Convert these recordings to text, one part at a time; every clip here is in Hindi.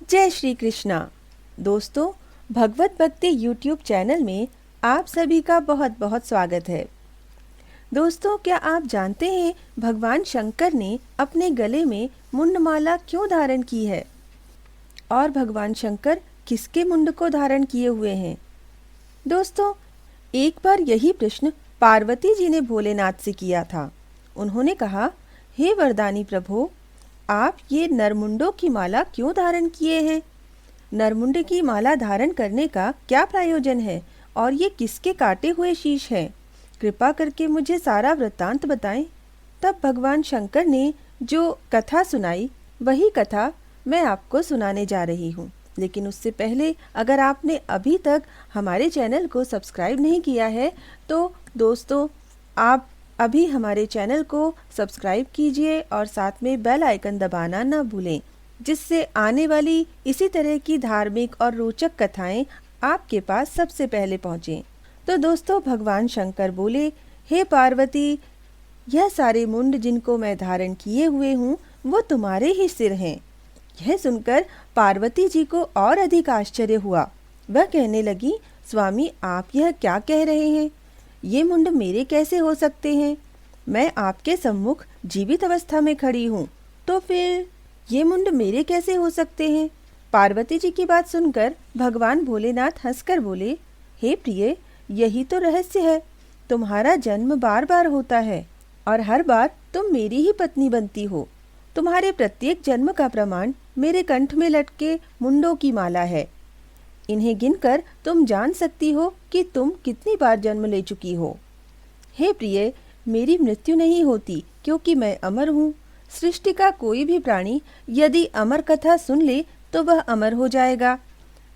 जय श्री कृष्णा। दोस्तों, भगवत भक्ति यूट्यूब चैनल में आप सभी का बहुत बहुत स्वागत है। दोस्तों, क्या आप जानते हैं भगवान शंकर ने अपने गले में मुंडमाला क्यों धारण की है और भगवान शंकर किसके मुंड को धारण किए हुए हैं? दोस्तों, एक बार यही प्रश्न पार्वती जी ने भोलेनाथ से किया था। उन्होंने कहा, हे वरदानी प्रभु, आप ये नरमुंडों की माला क्यों धारण किए हैं? नरमुंड की माला धारण करने का क्या प्रयोजन है और ये किसके काटे हुए शीश हैं? कृपा करके मुझे सारा वृत्तांत बताएं। तब भगवान शंकर ने जो कथा सुनाई, वही कथा मैं आपको सुनाने जा रही हूँ। लेकिन उससे पहले अगर आपने अभी तक हमारे चैनल को सब्सक्राइब नहीं किया है तो दोस्तों, आप अभी हमारे चैनल को सब्सक्राइब कीजिए और साथ में बेल आइकन दबाना ना भूलें, जिससे आने वाली इसी तरह की धार्मिक और रोचक कथाएं आपके पास सबसे पहले पहुँचें। तो दोस्तों, भगवान शंकर बोले, हे पार्वती, यह सारे मुंड जिनको मैं धारण किए हुए हूँ वो तुम्हारे ही सिर हैं। यह सुनकर पार्वती जी को और अधिक आश्चर्य हुआ। वह कहने लगी, स्वामी, आप यह क्या कह रहे हैं? ये मुंड मेरे कैसे हो सकते हैं? मैं आपके सम्मुख जीवित अवस्था में खड़ी हूँ, तो फिर ये मुंड मेरे कैसे हो सकते हैं? पार्वती जी की बात सुनकर भगवान भोलेनाथ हंसकर बोले, हे प्रिय, यही तो रहस्य है। तुम्हारा जन्म बार बार होता है और हर बार तुम मेरी ही पत्नी बनती हो। तुम्हारे प्रत्येक जन्म का प्रमाण मेरे कंठ में लटके मुंडों की माला है। इन्हें गिनकर तुम जान सकती हो कि तुम कितनी बार जन्म ले चुकी हो। हे प्रिय, मेरी मृत्यु नहीं होती क्योंकि मैं अमर हूँ। सृष्टि का कोई भी प्राणी यदि अमर कथा सुन ले तो वह अमर हो जाएगा।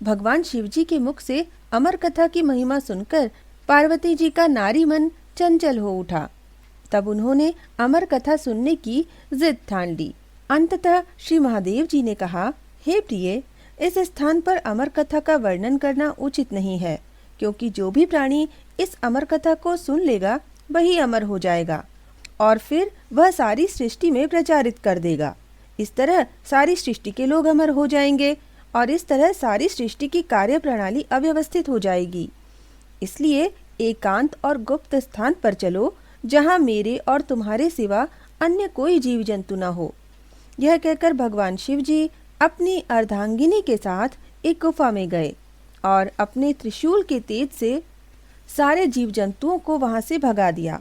भगवान शिवजी के मुख से अमर कथा की महिमा सुनकर पार्वती जी का नारी मन चंचल हो उठा। तब उन्होंने अमर कथा सुनने की जिद ठान ली। अंततः श्री महादेव जी ने कहा, हे प्रिय, इस स्थान पर अमर कथा का वर्णन करना उचित नहीं है, क्योंकि जो भी प्राणी इस अमर कथा को सुन लेगा वही अमर हो जाएगा और फिर वह सारी सृष्टि में प्रचारित कर देगा। इस तरह सारी सृष्टि के लोग अमर हो जाएंगे और इस तरह सारी सृष्टि की कार्य प्रणाली अव्यवस्थित हो जाएगी। इसलिए एकांत और गुप्त स्थान पर चलो, जहाँ मेरे और तुम्हारे सिवा अन्य कोई जीव जंतु न हो। यह कहकर भगवान शिव जी अपनी अर्धांगिनी के साथ एक गुफा में गए और अपने त्रिशूल के तेज से सारे जीव जंतुओं को वहां से भगा दिया।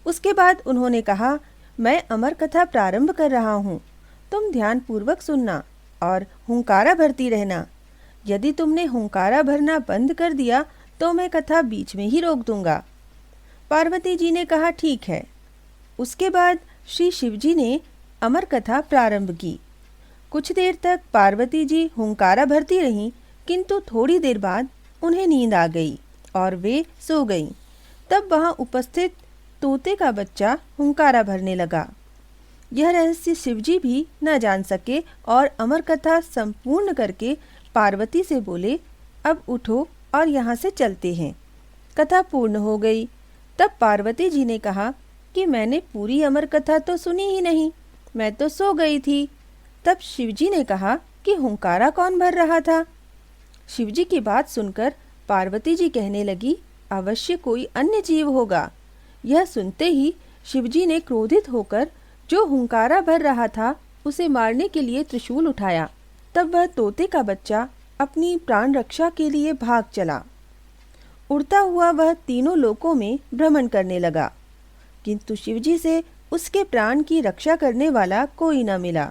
उसके बाद उन्होंने कहा, मैं अमर कथा प्रारंभ कर रहा हूँ। तुम ध्यान पूर्वक सुनना और हुंकारा भरती रहना। यदि तुमने हुंकारा भरना बंद कर दिया तो मैं कथा बीच में ही रोक दूंगा। पार्वती जी ने कहा, ठीक है। उसके बाद श्री शिवजी ने अमर कथा प्रारंभ की। कुछ देर तक पार्वती जी हुंकारा भरती रहीं, किंतु थोड़ी देर बाद उन्हें नींद आ गई और वे सो गईं। तब वहां उपस्थित तोते का बच्चा हुंकारा भरने लगा। यह रहस्य शिवजी भी न जान सके और अमर कथा संपूर्ण करके पार्वती से बोले, अब उठो और यहाँ से चलते हैं। कथा पूर्ण हो गई। तब पार्वती जी ने कहा कि मैंने पूरी अमर कथा तो सुनी ही नहीं, मैं तो सो गई थी। तब शिवजी ने कहा कि हुंकारा कौन भर रहा था? शिवजी की बात सुनकर पार्वती जी कहने लगी, अवश्य कोई अन्य जीव होगा। यह सुनते ही शिवजी ने क्रोधित होकर जो हुंकारा भर रहा था उसे मारने के लिए त्रिशूल उठाया। तब वह तोते का बच्चा अपनी प्राण रक्षा के लिए भाग चला। उड़ता हुआ वह तीनों लोकों में भ्रमण करने लगा, किंतु शिवजी से उसके प्राण की रक्षा करने वाला कोई न मिला।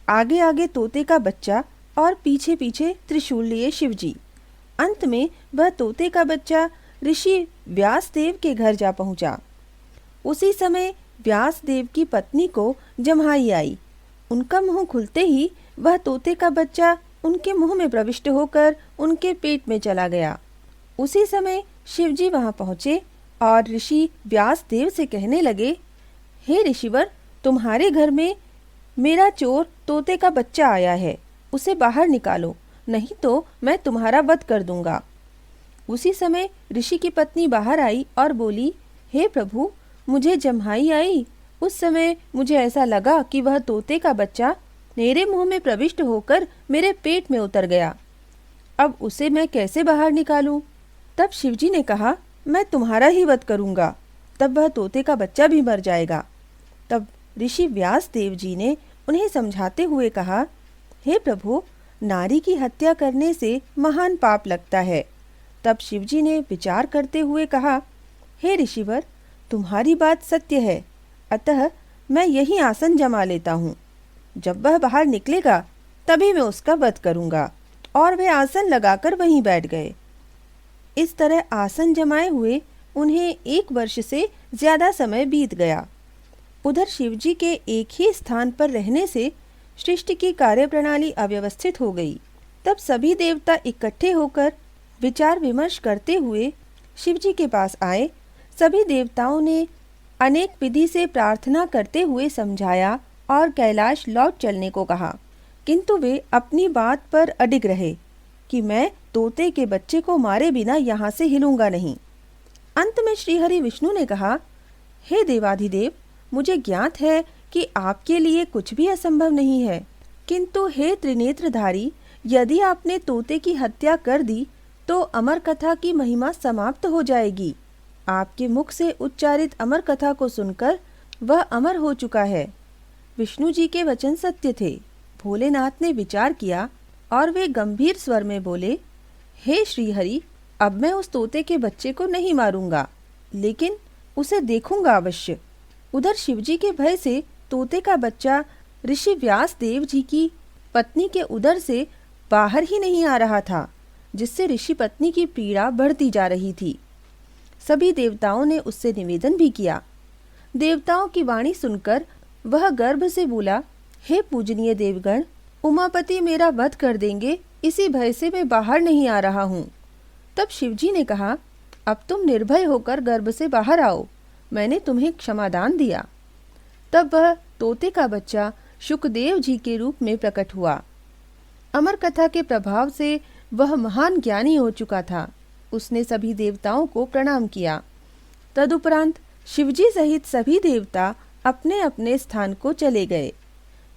आगे आगे तोते का बच्चा और पीछे पीछे त्रिशूल लिए शिवजी। अंत में वह तोते का बच्चा ऋषि व्यासदेव के घर जा पहुंचा। उसी समय व्यासदेव की पत्नी को जम्हाई आई। उनका मुंह खुलते ही वह तोते का बच्चा उनके मुंह में प्रविष्ट होकर उनके पेट में चला गया। उसी समय शिवजी वहां पहुंचे और ऋषि व्यासदेव से कहने लगे, हे ऋषिवर, तुम्हारे घर में मेरा चोर तोते का बच्चा आया है, उसे बाहर निकालो, नहीं तो मैं तुम्हारा वध कर दूंगा। उसी समय ऋषि की पत्नी बाहर आई और बोली, हे प्रभु, मुझे जम्हाई आई। उस समय मुझे ऐसा लगा कि वह तोते का बच्चा मेरे मुंह में प्रविष्ट होकर मेरे पेट में उतर गया। अब उसे मैं कैसे बाहर निकालूं? तब शिवजी ने कहा, मैं तुम्हारा ही वध करूंगा, तब वह तोते का बच्चा भी मर जाएगा। तब ऋषि व्यास देव जी ने उन्हें समझाते हुए कहा, हे प्रभु, नारी की हत्या करने से महान पाप लगता है। तब शिवजी ने विचार करते हुए कहा, हे ऋषिवर, तुम्हारी बात सत्य है, अतः मैं यही आसन जमा लेता हूँ। जब वह बाहर निकलेगा तभी मैं उसका वध करूँगा। और वे आसन लगाकर वहीं बैठ गए। इस तरह आसन जमाए हुए उन्हें 1 वर्ष से ज्यादा समय बीत गया। उधर शिवजी के एक ही स्थान पर रहने से सृष्टि की कार्यप्रणाली अव्यवस्थित हो गई। तब सभी देवता इकट्ठे होकर विचार विमर्श करते हुए शिवजी के पास आए। सभी देवताओं ने अनेक विधि से प्रार्थना करते हुए समझाया और कैलाश लौट चलने को कहा, किंतु वे अपनी बात पर अडिग रहे कि मैं तोते के बच्चे को मारे बिना यहाँ से हिलूंगा नहीं। अंत में श्रीहरि विष्णु ने कहा, हे देवाधिदेव, मुझे ज्ञात है कि आपके लिए कुछ भी असंभव नहीं है, किंतु हे त्रिनेत्रधारी, यदि आपने तोते की हत्या कर दी तो अमर कथा की महिमा समाप्त हो जाएगी। आपके मुख से उच्चारित अमर कथा को सुनकर वह अमर हो चुका है। विष्णु जी के वचन सत्य थे। भोलेनाथ ने विचार किया और वे गंभीर स्वर में बोले, हे श्रीहरि, अब मैं उस तोते के बच्चे को नहीं मारूंगा, लेकिन उसे देखूंगा अवश्य। उधर शिवजी के भय से तोते का बच्चा ऋषि व्यास देव जी की पत्नी के उदर से बाहर ही नहीं आ रहा था, जिससे ऋषि पत्नी की पीड़ा बढ़ती जा रही थी। सभी देवताओं ने उससे निवेदन भी किया। देवताओं की वाणी सुनकर वह गर्भ से बोला, हे पूजनीय देवगण, उमापति मेरा वध कर देंगे, इसी भय से मैं बाहर नहीं आ रहा हूँ। तब शिवजी ने कहा, अब तुम निर्भय होकर गर्भ से बाहर आओ, मैंने तुम्हें क्षमादान दिया। तब वह तोते का बच्चा शुकदेव जी के रूप में प्रकट हुआ। अमर कथा के प्रभाव से वह महान ज्ञानी हो चुका था। उसने सभी देवताओं को प्रणाम किया। तदुपरांत शिवजी सहित सभी देवता अपने अपने स्थान को चले गए।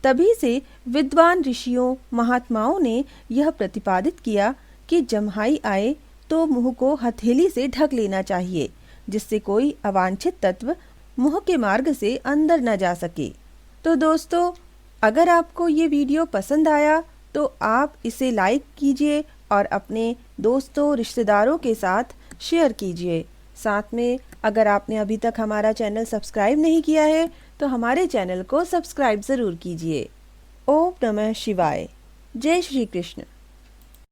तभी से विद्वान ऋषियों महात्माओं ने यह प्रतिपादित किया कि जम्हाई आए तो मुंह को हथेली से ढक लेना चाहिए, जिससे कोई अवांछित तत्व मुंह के मार्ग से अंदर न जा सके। तो दोस्तों, अगर आपको ये वीडियो पसंद आया तो आप इसे लाइक कीजिए और अपने दोस्तों रिश्तेदारों के साथ शेयर कीजिए। साथ में अगर आपने अभी तक हमारा चैनल सब्सक्राइब नहीं किया है तो हमारे चैनल को सब्सक्राइब ज़रूर कीजिए। ओम नमः शिवाय। जय श्री कृष्ण।